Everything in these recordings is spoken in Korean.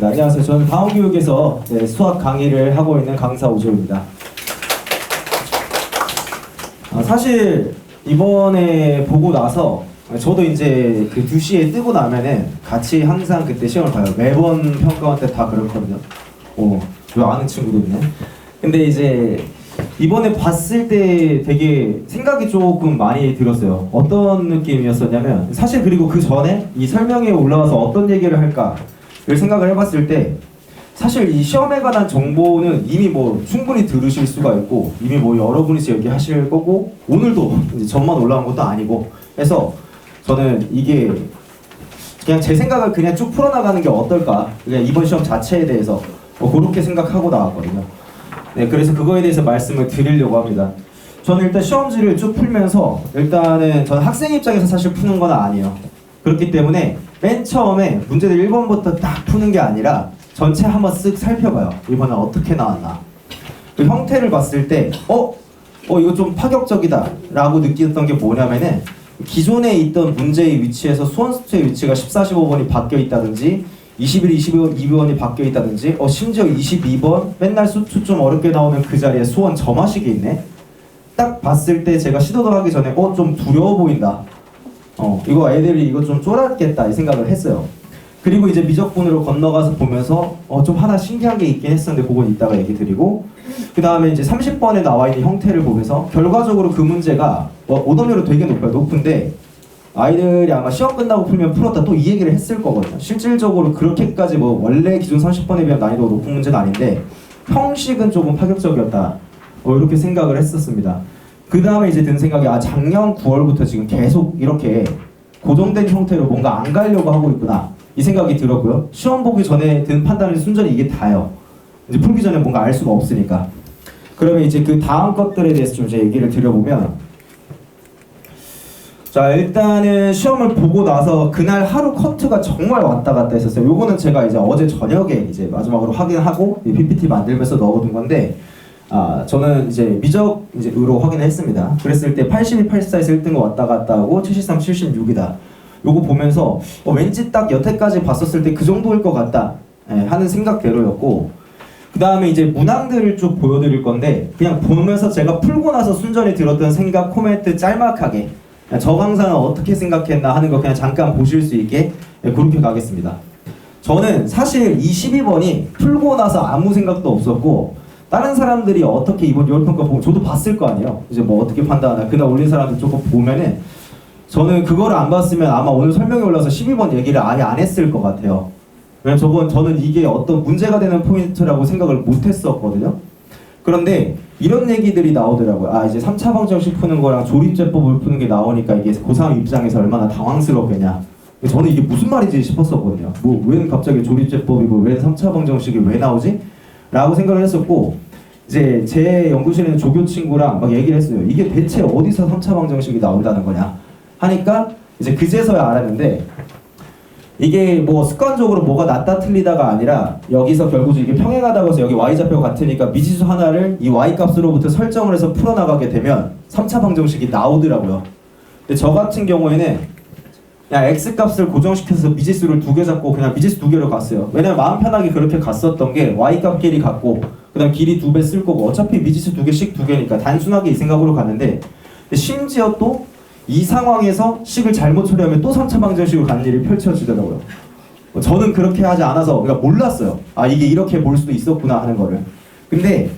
네, 안녕하세요. 저는 강호교육에서 수학 강의를 하고 있는 강사 오조입니다. 사실 이번에 보고 나서 저도 이제 그 2시에 뜨고 나면은 같이 항상 그때 시험을 봐요. 매번 평가원 때 다 그렇거든요. 왜 아는 친구도 있네. 근데 이제 이번에 봤을 때 되게 생각이 조금 많이 들었어요. 어떤 느낌이었었냐면, 사실 그리고 그 전에 이 설명에 올라와서 어떤 얘기를 할까를 생각을 해봤을 때, 사실 이 시험에 관한 정보는 이미 뭐 충분히 들으실 수가 있고, 이미 뭐 여러분이 얘기하실 거고, 오늘도 이제 전만 올라온 것도 아니고 해서 저는 이게 그냥 제 생각을 그냥 쭉 풀어나가는 게 어떨까, 그냥 이번 시험 자체에 대해서 그렇게 생각하고 나왔거든요. 네, 그래서 그거에 대해서 말씀을 드리려고 합니다. 저는 일단 시험지를 쭉 풀면서, 일단은 저는 학생 입장에서 사실 푸는 건 아니에요. 그렇기 때문에 맨 처음에 문제들 1번부터 딱 푸는 게 아니라 전체 한번 쓱 살펴봐요. 이번에 어떻게 나왔나. 그 형태를 봤을 때 이거 좀 파격적이다 라고 느꼈던 게 뭐냐면은, 기존에 있던 문제의 위치에서 수원 수투의 위치가 14, 15번이 바뀌어 있다든지 21, 22번이 바뀌어 있다든지 심지어 22번 맨날 수투 좀 어렵게 나오는 그 자리에 수원 점화식이 있네. 딱 봤을 때 제가 시도도 하기 전에 좀 두려워 보인다. 이거 애들이 이거 좀 쫄았겠다 이 생각을 했어요. 그리고 이제 미적분으로 건너가서 보면서 좀 하나 신기한 게 있긴 했었는데 그건 이따가 얘기 드리고, 그 다음에 이제 30번에 나와 있는 형태를 보면서 결과적으로 그 문제가 오답률은 되게 높아요. 높은데 아이들이 아마 시험 끝나고 풀면 풀었다 또 이 얘기를 했을 거거든요. 실질적으로 그렇게까지 원래 기존 30번에 비하면 난이도가 높은 문제는 아닌데 형식은 조금 파격적이었다, 이렇게 생각을 했었습니다. 그 다음에 이제 든 생각이, 작년 9월부터 지금 계속 이렇게 고정된 형태로 뭔가 안 가려고 하고 있구나 이 생각이 들었고요. 시험 보기 전에 든 판단은 순전히 이게 다예요. 이제 풀기 전에 뭔가 알 수가 없으니까. 그러면 이제 그 다음 것들에 대해서 좀 이제 얘기를 드려보면, 자, 일단은 시험을 보고 나서 그날 하루 커트가 정말 왔다 갔다 했었어요. 요거는 제가 이제 어제 저녁에 이제 마지막으로 확인하고 PPT 만들면서 넣어둔 건데, 저는 이제 미적으로 확인을 했습니다. 그랬을 때 82, 84에서 1등가 왔다 갔다 하고 73, 76이다. 요거 보면서 왠지 딱 여태까지 봤었을 때 그 정도일 것 같다 하는 생각대로였고, 그 다음에 이제 문항들을 쭉 보여드릴 건데, 그냥 보면서 제가 풀고 나서 순전히 들었던 생각 코멘트 짤막하게, 저 강사는 어떻게 생각했나 하는 거 그냥 잠깐 보실 수 있게 그렇게 가겠습니다. 저는 사실 이 12번이 풀고 나서 아무 생각도 없었고, 다른 사람들이 어떻게 이번 요일평가 보고 저도 봤을 거 아니에요. 이제 뭐 어떻게 판단하나 그날 올린 사람들 조금 보면은, 저는 그거를 안 봤으면 아마 오늘 설명이 올라서 12번 얘기를 아예 안 했을 것 같아요. 왜냐면 저는 이게 어떤 문제가 되는 포인트라고 생각을 못 했었거든요. 그런데 이런 얘기들이 나오더라고요. 이제 3차 방정식 푸는 거랑 조립제법을 푸는 게 나오니까 이게 고3 입장에서 얼마나 당황스럽겠냐. 저는 이게 무슨 말인지 싶었었거든요. 왜 갑자기 조립제법이고 왜 3차 방정식이 왜 나오지? 라고 생각을 했었고, 이제 제 연구실에 있는 조교 친구랑 막 얘기를 했어요. 이게 대체 어디서 3차 방정식이 나온다는 거냐 하니까 이제 그제서야 알았는데, 이게 뭐 습관적으로 뭐가 낫다 틀리다가 아니라 여기서 결국 이게 평행하다고 해서 여기 y좌표가 같으니까 미지수 하나를 이 y값으로부터 설정을 해서 풀어나가게 되면 3차 방정식이 나오더라고요. 근데 저 같은 경우에는 그냥 x값을 고정시켜서 미지수를 2개 잡고 그냥 미지수 2개로 갔어요. 왜냐면 마음 편하게 그렇게 갔었던 게 y값 길이 같고 그 다음 길이 2배 쓸 거고 어차피 미지수 2개씩 2개니까 단순하게 이 생각으로 갔는데, 심지어 또 이 상황에서 식을 잘못 처리하면 또 3차 방정식으로 가는 일이 펼쳐지더라고요. 저는 그렇게 하지 않아서 그러니까 몰랐어요. 이게 이렇게 볼 수도 있었구나 하는 거를. 근데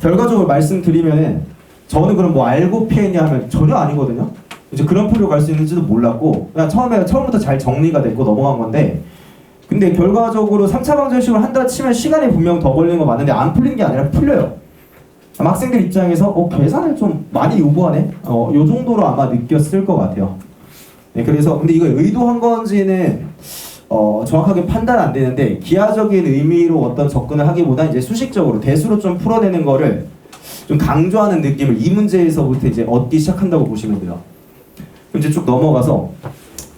결과적으로 말씀드리면은, 저는 그럼 뭐 알고 피했냐 하면 전혀 아니거든요. 이제 그런 풀로 갈 수 있는지도 몰랐고 그냥 처음부터 잘 정리가 됐고 넘어간 건데, 근데 결과적으로 3차 방정식을 한다 치면 시간이 분명 더 걸리는 거 맞는데 안 풀린 게 아니라 풀려요. 학생들 입장에서 계산을 좀 많이 요구하네? 요 정도로 아마 느꼈을 것 같아요. 네, 그래서 근데 이거 의도한 건지는 정확하게 판단 안 되는데, 기하적인 의미로 어떤 접근을 하기보다 이제 수식적으로 대수로 좀 풀어내는 거를 좀 강조하는 느낌을 이 문제에서부터 이제 얻기 시작한다고 보시면 돼요. 그럼 이제 쭉 넘어가서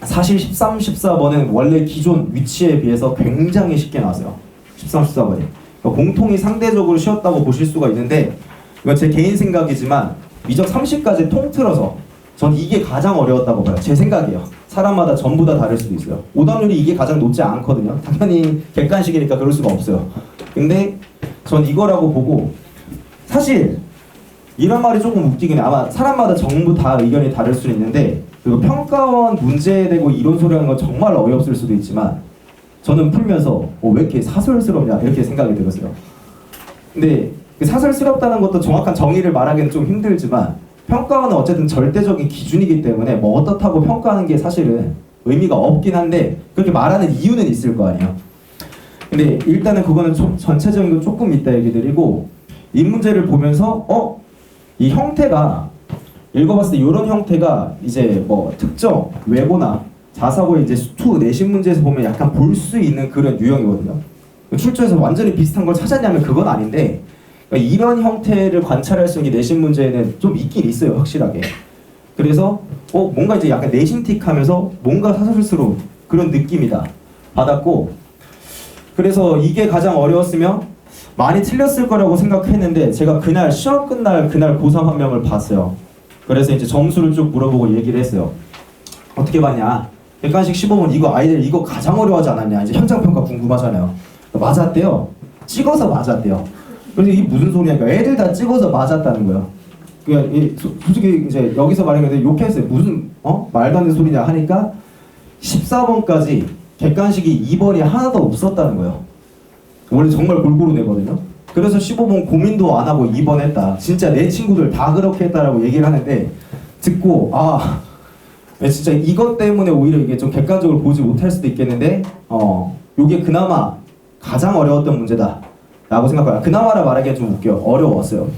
사실 13, 14번은 원래 기존 위치에 비해서 굉장히 쉽게 나왔어요. 13, 14번이. 공통이 상대적으로 쉬웠다고 보실 수가 있는데, 이건 제 개인 생각이지만 미적 30까지 통틀어서 전 이게 가장 어려웠다고 봐요. 제 생각이에요. 사람마다 전부 다 다를 수도 있어요. 오답률이 이게 가장 높지 않거든요. 당연히 객관식이니까 그럴 수가 없어요. 근데 전 이거라고 보고, 사실 이런 말이 조금 웃기긴 해. 아마 사람마다 전부 다 의견이 다를 수는 있는데, 그리고 평가원 문제에 대고 이론 소리하는 건 정말 어이없을 수도 있지만, 저는 풀면서 왜 이렇게 사설스럽냐 이렇게 생각이 들었어요. 근데 그 사설스럽다는 것도 정확한 정의를 말하기는 좀 힘들지만, 평가원은 어쨌든 절대적인 기준이기 때문에 뭐 어떻다고 평가하는 게 사실은 의미가 없긴 한데, 그렇게 말하는 이유는 있을 거 아니에요. 근데 일단은 그거는 전체적인 거 조금 이따 얘기 드리고, 이 문제를 보면서 이 형태가, 읽어봤을 때 이런 형태가 이제 뭐 특정 외고나 자사고의 이제 수투 내신 문제에서 보면 약간 볼 수 있는 그런 유형이거든요. 출제에서 완전히 비슷한 걸 찾았냐면 그건 아닌데, 그러니까 이런 형태를 관찰할 수 있는 게 내신 문제에는 좀 있긴 있어요, 확실하게. 그래서 뭔가 이제 약간 내신틱하면서 뭔가 사설스러운 그런 느낌이다 받았고, 그래서 이게 가장 어려웠으며 많이 틀렸을 거라고 생각했는데, 제가 그날 시험 끝날 그날 고3 한 명을 봤어요. 그래서 이제 점수를 쭉 물어보고 얘기를 했어요. 어떻게 봤냐? 객관식 15분 이거 아이들 이거 가장 어려워하지 않았냐? 이제 현장평가 궁금하잖아요. 맞았대요. 찍어서 맞았대요. 그래서 이게 무슨 소리냐? 그러니까 애들 다 찍어서 맞았다는 거예요. 그러니까 솔직히 이제 여기서 말하면 욕했어요. 무슨 말도 안 되는 소리냐 하니까 14번까지 객관식이 2번이 하나도 없었다는 거예요. 원래 정말 골고루 내거든요. 그래서 15번 고민도 안 하고 2번 했다. 진짜 내 친구들 다 그렇게 했다라고 얘기를 하는데, 듣고 진짜 이것 때문에 오히려 이게 좀 객관적으로 보지 못할 수도 있겠는데, 요게 그나마 가장 어려웠던 문제다 라고 생각해요. 그나마라 말하기가 좀 웃겨요. 어려웠어요.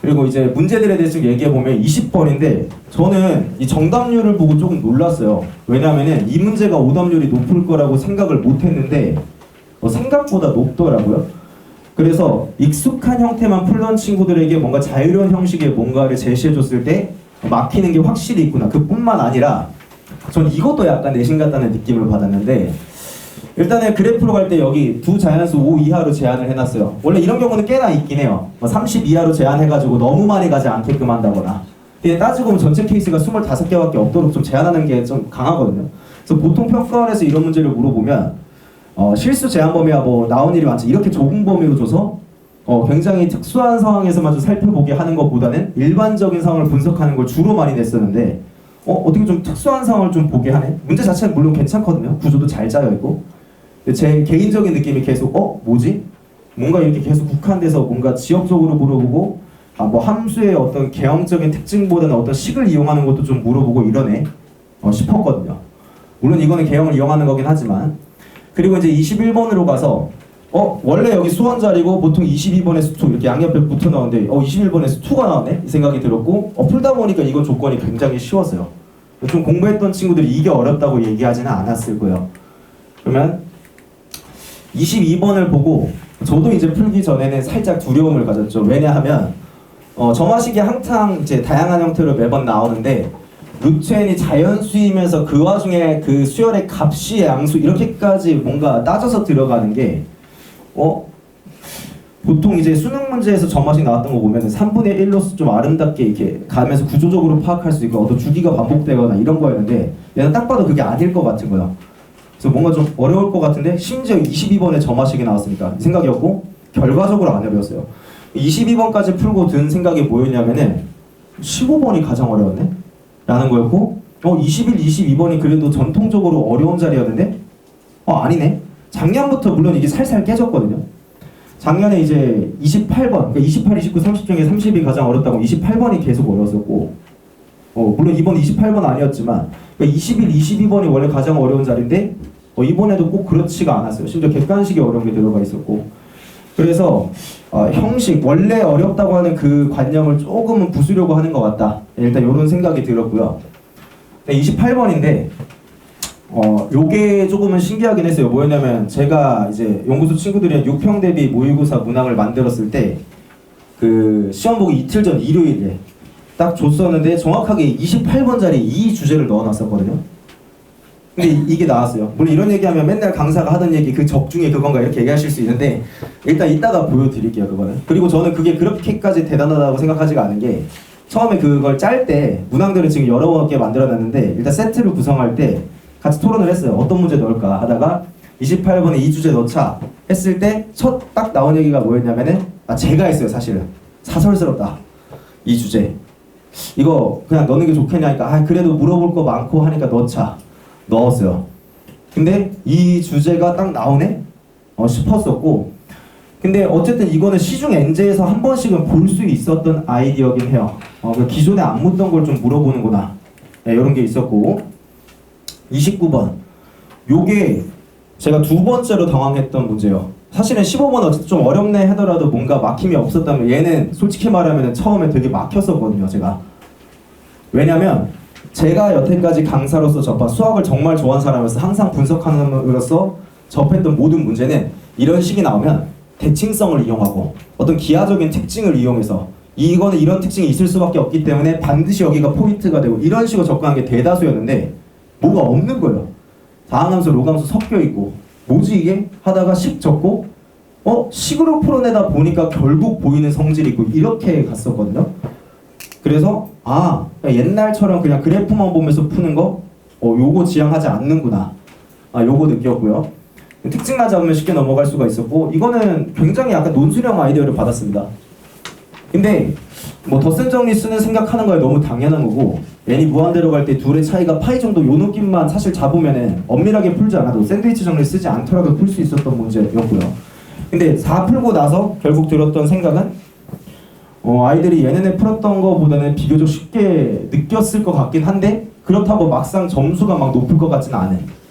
그리고 이제 문제들에 대해서 얘기해보면 20번인데, 저는 이 정답률을 보고 조금 놀랐어요. 왜냐면은 이 문제가 오답률이 높을 거라고 생각을 못했는데 생각보다 높더라고요. 그래서 익숙한 형태만 풀던 친구들에게 뭔가 자유로운 형식의 뭔가를 제시해줬을 때 막히는 게 확실히 있구나. 그뿐만 아니라 전 이것도 약간 내신 같다는 느낌을 받았는데, 일단은 그래프로 갈 때 여기 두 자연수 5 이하로 제한을 해놨어요. 원래 이런 경우는 꽤나 있긴 해요. 30 이하로 제한해가지고 너무 많이 가지 않게끔 한다거나. 근데 따지고 보면 전체 케이스가 25개밖에 없도록 좀 제한하는 게 좀 강하거든요. 그래서 보통 평가원에서 이런 문제를 물어보면 실수 제한 범위가 뭐 나온 일이 많지, 이렇게 좁은 범위로 줘서 굉장히 특수한 상황에서만 좀 살펴보게 하는 것보다는 일반적인 상황을 분석하는 걸 주로 많이 냈었는데, 어떻게 좀 특수한 상황을 좀 보게 하네? 문제 자체는 물론 괜찮거든요. 구조도 잘 짜여있고. 근데 제 개인적인 느낌이 계속 뭐지? 뭔가 이렇게 계속 국한돼서 뭔가 지역적으로 물어보고, 뭐 함수의 어떤 개형적인 특징보다는 어떤 식을 이용하는 것도 좀 물어보고 이러네 싶었거든요. 물론 이거는 개형을 이용하는 거긴 하지만. 그리고 이제 21번으로 가서 원래 여기 수원 자리고 보통 22번에 수투 이렇게 양옆에 붙어 나오는데 21번에 수투가 나오네? 이 생각이 들었고, 풀다 보니까 이거 조건이 굉장히 쉬웠어요. 좀 공부했던 친구들이 이게 어렵다고 얘기하지는 않았을 거예요. 그러면 22번을 보고 저도 이제 풀기 전에는 살짝 두려움을 가졌죠. 왜냐하면 점화식이 항상 이제 다양한 형태로 매번 나오는데, 루트n이 자연수이면서 그 와중에 그 수열의 값이 양수 이렇게까지 뭔가 따져서 들어가는 게 보통 이제 수능 문제에서 점화식 나왔던 거 보면 3분의 1로서 좀 아름답게 이렇게 가면서 구조적으로 파악할 수 있고 어떤 주기가 반복되거나 이런 거였는데, 얘는 딱 봐도 그게 아닐 것 같은 거예요. 그래서 뭔가 좀 어려울 것 같은데, 심지어 22번에 점화식이 나왔으니까 이 생각이었고, 결과적으로 안 어려웠어요. 22번까지 풀고 든 생각이 뭐였냐면은 15번이 가장 어려웠네? 라는 거였고, 21, 22번이 그래도 전통적으로 어려운 자리였는데 아니네? 작년부터 물론 이게 살살 깨졌거든요. 작년에 이제 28번, 그러니까 28, 29, 30 중에 30이 가장 어렵다고 28번이 계속 어려웠었고, 물론 이번 28번 아니었지만, 그러니까 21, 22번이 원래 가장 어려운 자리인데 이번에도 꼭 그렇지가 않았어요. 심지어 객관식이 어려운 게 들어가 있었고. 그래서 형식, 원래 어렵다고 하는 그 관념을 조금은 부수려고 하는 것 같다. 일단 이런 생각이 들었고요. 28번인데 요게 조금은 신기하긴 했어요. 뭐였냐면, 제가 이제 연구소 친구들이랑 6평 대비 모의고사 문항을 만들었을 때 그 시험 보기 이틀 전 일요일에 딱 줬었는데 정확하게 28번짜리 이 주제를 넣어놨었거든요. 근데 이게 나왔어요. 물론 이런 얘기하면 맨날 강사가 하던 얘기 그 적중에 그건가 이렇게 얘기하실 수 있는데, 일단 이따가 보여드릴게요, 그거는. 그리고 저는 그게 그렇게까지 대단하다고 생각하지가 않은 게, 처음에 그걸 짤 때 문항들을 지금 여러 개 만들어놨는데 일단 세트를 구성할 때 같이 토론을 했어요. 어떤 문제 넣을까 하다가 28번에 이 주제 넣자 했을 때 첫 딱 나온 얘기가 뭐였냐면은 제가 했어요. 사실은 사설스럽다 이 주제 이거 그냥 넣는 게 좋겠냐니까 그래도 물어볼 거 많고 하니까 넣자 넣었어요. 근데 이 주제가 딱 나오네 싶었었고 근데 어쨌든 이거는 시중 엔제에서 한 번씩은 볼 수 있었던 아이디어긴 해요. 기존에 안 묻던 걸 좀 물어보는구나 이런 게 있었고 29번 요게 제가 두 번째로 당황했던 문제예요. 사실은 15번 어쨌든 좀 어렵네 하더라도 뭔가 막힘이 없었다면 얘는 솔직히 말하면 처음에 되게 막혔었거든요. 제가 왜냐면 제가 여태까지 강사로서 접한 수학을 정말 좋아하는 사람으로서 항상 분석하는으로서 접했던 모든 문제는 이런 식이 나오면 대칭성을 이용하고 어떤 기하적인 특징을 이용해서 이거는 이런 특징이 있을 수밖에 없기 때문에 반드시 여기가 포인트가 되고 이런 식으로 접근한 게 대다수였는데 뭐가 없는 거예요. 다항함수, 로감수 섞여 있고 뭐지 이게? 하다가 식 적고 식으로 풀어내다 보니까 결국 보이는 성질이 있고 이렇게 갔었거든요. 그래서 옛날처럼 그냥 그래프만 보면서 푸는 거 요거 지향하지 않는구나 요거 느꼈고요. 특징만 잡으면 쉽게 넘어갈 수가 있었고 이거는 굉장히 약간 논술형 아이디어를 받았습니다. 근데 뭐 덧셈 정리 쓰는 생각하는 거에 너무 당연한 거고 n이 무한대로 갈 때 둘의 차이가 파이 정도 요 느낌만 사실 잡으면은 엄밀하게 풀지 않아도 샌드위치 정리 쓰지 않더라도 풀 수 있었던 문제였고요. 근데 4 풀고 나서 결국 들었던 생각은 아이들이 예년에 풀었던 거보다는 비교적 쉽게 느꼈을 것 같긴 한데 그렇다고 막상 점수가 막 높을 것 같지는 않은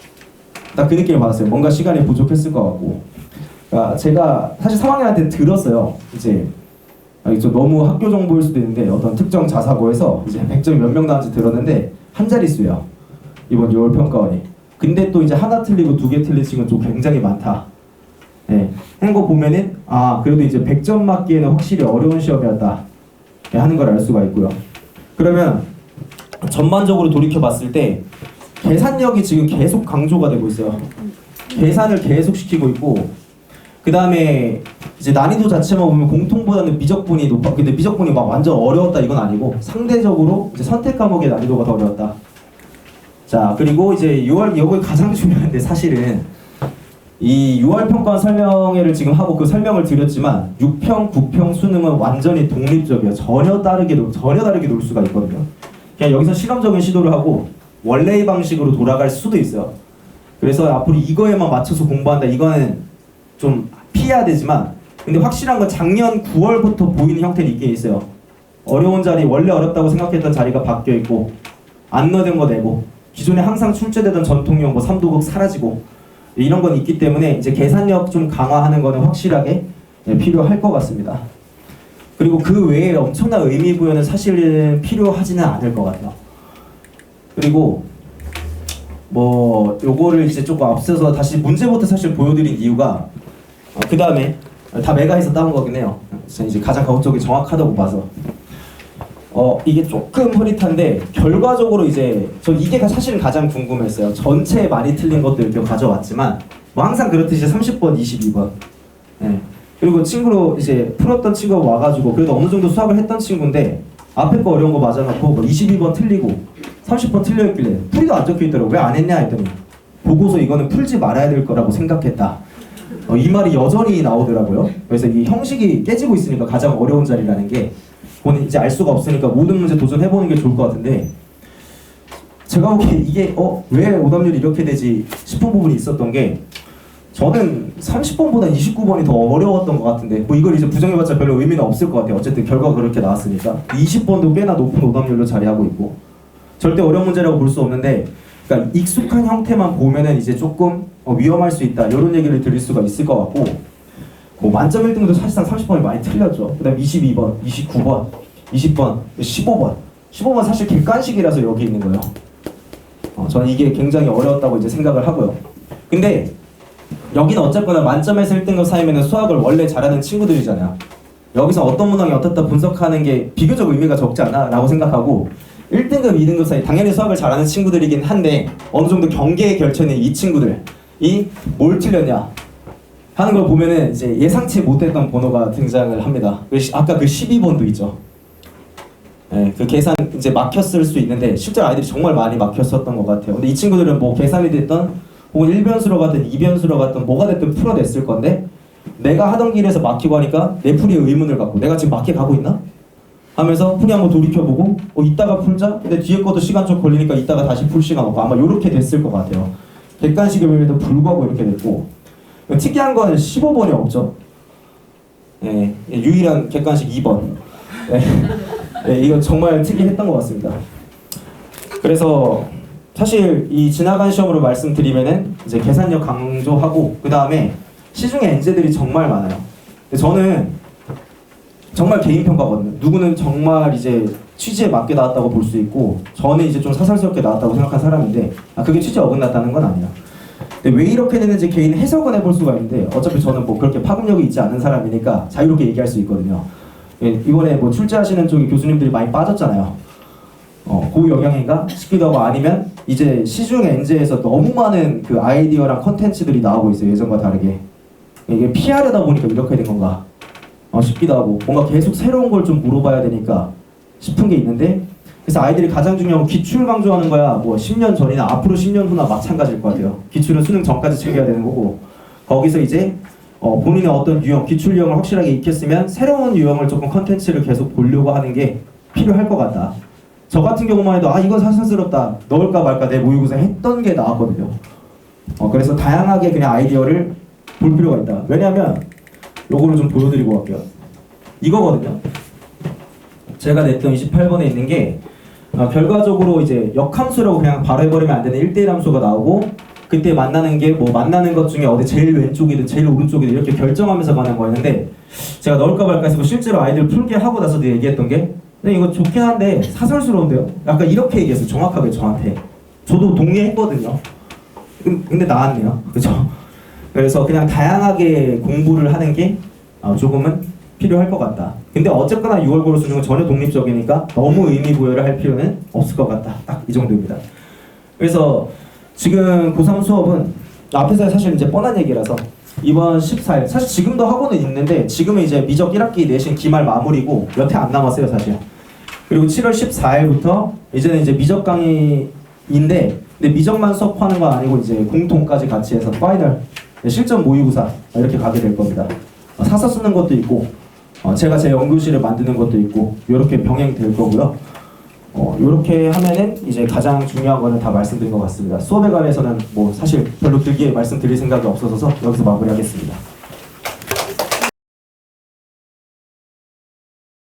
딱 그 느낌을 받았어요. 뭔가 시간이 부족했을 것 같고 제가 사실 3학년한테 들었어요. 이제 좀 너무 학교 정보일 수도 있는데 어떤 특정 자사고에서 이제 100점이 몇 명 나왔는지 들었는데 한 자릿수예요. 이번 6월 평가원이. 근데 또 이제 하나 틀리고 2개 틀린 친구는 좀 굉장히 많다. 하는 거 보면은 그래도 이제 100점 맞기에는 확실히 어려운 시험이었다 하는 걸 알 수가 있고요. 그러면 전반적으로 돌이켜 봤을 때 계산력이 지금 계속 강조가 되고 있어요. 계산을 계속 시키고 있고 그 다음에 이제 난이도 자체만 보면 공통보다는 미적분이 높아. 근데 미적분이 막 완전 어려웠다 이건 아니고 상대적으로 이제 선택 과목의 난이도가 더 어려웠다. 자 그리고 이제 6월 이거 가장 중요한데 사실은 이 6월 평가원 설명회를 지금 하고 그 설명을 드렸지만 6평, 9평 수능은 완전히 독립적이에요. 전혀 다르게 놀 수가 있거든요. 그냥 여기서 실험적인 시도를 하고 원래의 방식으로 돌아갈 수도 있어요. 그래서 앞으로 이거에만 맞춰서 공부한다 이거는 좀 피해야 되지만 근데 확실한 건 작년 9월부터 보이는 형태는 있긴 있어요. 어려운 자리 원래 어렵다고 생각했던 자리가 바뀌어 있고 안 넣어둔 거 내고 기존에 항상 출제되던 전통형 뭐 3도극 사라지고 이런 건 있기 때문에 이제 계산력 좀 강화하는 거는 확실하게 필요할 것 같습니다. 그리고 그 외에 엄청난 의미 부여는 사실은 필요하지는 않을 것 같아요. 그리고 뭐 요거를 이제 조금 앞서서 다시 문제부터 사실 보여드린 이유가 그 다음에 다 메가에서 따온 거긴 해요. 저는 이제 가장 가급적이 정확하다고 봐서 이게 조금 흐릿한데 결과적으로 이제 저 이게 사실은 가장 궁금했어요. 전체 많이 틀린 것도 이렇게 가져왔지만 뭐 항상 그렇듯이 30번, 22번 그리고 친구로 이제 풀었던 친구가 와가지고 그래도 어느 정도 수학을 했던 친구인데 앞에 거 어려운 거 맞아놓고 뭐 22번 틀리고 30번 틀려있길래 풀이도 안 적혀있더라고. 왜 안 했냐 했더니 보고서 이거는 풀지 말아야 될 거라고 생각했다. 이 말이 여전히 나오더라고요. 그래서 이 형식이 깨지고 있으니까 가장 어려운 자리라는 게 그건 이제 알 수가 없으니까 모든 문제 도전해보는 게 좋을 것 같은데 제가 보기에 이게 왜 오답률이 이렇게 되지 싶은 부분이 있었던 게 저는 30번보다 29번이 더 어려웠던 것 같은데 뭐 이걸 이제 부정해봤자 별로 의미는 없을 것 같아요. 어쨌든 결과가 그렇게 나왔으니까 20번도 꽤나 높은 오답률로 자리하고 있고 절대 어려운 문제라고 볼 수 없는데 그러니까 익숙한 형태만 보면은 이제 조금 위험할 수 있다 이런 얘기를 드릴 수가 있을 것 같고 뭐 만점 1등도 사실상 30번이 많이 틀렸죠. 그 다음 22번, 29번, 20번, 15번 사실 객관식이라서 여기 있는 거예요. 저는 이게 굉장히 어려웠다고 이제 생각을 하고요. 근데 여기는 어쨌거나 만점에서 1등급 사이면은 수학을 원래 잘하는 친구들이잖아요. 여기서 어떤 문항이 어떻다 분석하는 게 비교적 의미가 적지 않아? 라고 생각하고 1등급, 2등급 사이 당연히 수학을 잘하는 친구들이긴 한데 어느 정도 경계에 결쳐있는 이 친구들이 뭘 틀렸냐 하는 걸 보면은 이제 예상치 못했던 번호가 등장을 합니다. 아까 그 12번도 있죠. 예, 그 계산 이제 막혔을 수 있는데 실제 아이들이 정말 많이 막혔었던 것 같아요. 근데 이 친구들은 뭐 계산이 됐던 혹은 1변수로 갔든 2변수로 갔든 뭐가 됐든 풀어냈을 건데 내가 하던 길에서 막히고 하니까 내 풀이에 의문을 갖고 내가 지금 맞게 가고 있나? 하면서 풀이 한번 돌이켜보고 이따가 풀자? 근데 뒤에 것도 시간 좀 걸리니까 이따가 다시 풀 시간 없고 아마 이렇게 됐을 것 같아요. 객관식임에도 불구하고 이렇게 됐고 특이한 건 15번이 없죠. 예, 유일한 객관식 2번. 네, 이거 정말 특이했던 것 같습니다. 그래서 사실 이 지나간 시험으로 말씀드리면은 이제 계산력 강조하고 그 다음에 시중에 엔제들이 정말 많아요. 근데 저는 정말 개인 평가거든요. 누구는 정말 이제 취지에 맞게 나왔다고 볼 수 있고 저는 이제 좀 사설스럽게 나왔다고 생각한 사람인데 그게 취지에 어긋났다는 건 아니에요. 근데 왜 이렇게 되는지 개인 해석은 해볼 수가 있는데 어차피 저는 뭐 그렇게 파급력이 있지 않은 사람이니까 자유롭게 얘기할 수 있거든요. 이번에 뭐 출제하시는 쪽에 교수님들이 많이 빠졌잖아요. 그 영향인가 싶기도 하고 아니면 이제 시중 엔제에서 너무 많은 그 아이디어랑 컨텐츠들이 나오고 있어요. 예전과 다르게. 이게 피하려다 보니까 이렇게 된 건가 싶기도 하고 뭔가 계속 새로운 걸 좀 물어봐야 되니까 싶은 게 있는데 그래서 아이들이 가장 중요한 건 기출 강조하는 거야. 뭐 10년 전이나 앞으로 10년 후나 마찬가지일 것 같아요. 기출은 수능 전까지 챙겨야 되는 거고 거기서 이제 본인의 어떤 유형, 기출 유형을 확실하게 익혔으면 새로운 유형을 조금 컨텐츠를 계속 보려고 하는 게 필요할 것 같다. 저 같은 경우만 해도 이건 사설스럽다 넣을까 말까 내 모의고사 했던 게 나왔거든요. 그래서 다양하게 그냥 아이디어를 볼 필요가 있다. 왜냐하면 요거를 좀 보여드리고 갈게요. 이거거든요. 제가 냈던 28번에 있는 게 결과적으로 이제 역함수라고 그냥 바로 해버리면 안 되는 1대1 함수가 나오고 그때 만나는 게 뭐 만나는 것 중에 어디 제일 왼쪽이든 제일 오른쪽이든 이렇게 결정하면서 가는 거였는데 제가 넣을까 말까 해서 실제로 아이들 풀게 하고 나서도 얘기했던 게 근데 이거 좋긴 한데 사설스러운데요? 약간 이렇게 얘기했어요. 정확하게 저한테. 저도 동의했거든요. 근데 나왔네요. 그죠? 그래서 그냥 다양하게 공부를 하는 게 조금은 필요할 것 같다. 근데 어쨌거나 6월 고로 수능은 전혀 독립적이니까 너무 의미 부여를 할 필요는 없을 것 같다. 딱 이 정도입니다. 그래서 지금 고3 수업은 앞에서 사실 이제 뻔한 얘기라서 이번 14일 사실 지금도 학원은 있는데 지금은 이제 미적 1학기 내신 기말 마무리고 몇 회 안 남았어요 사실. 그리고 7월 14일부터 이제는 이제 미적 강의인데 근데 미적만 수업하는 건 아니고 이제 공통까지 같이 해서 파이널 실전 모의고사 이렇게 가게 될 겁니다. 사서 쓰는 것도 있고 제가 제 연구실을 만드는 것도 있고 이렇게 병행될 거고요. 이렇게 하면은 이제 가장 중요한 거는 다 말씀드린 것 같습니다. 수업에 관해서는 뭐 사실 별로 길게 말씀드릴 생각이 없어서 여기서 마무리하겠습니다.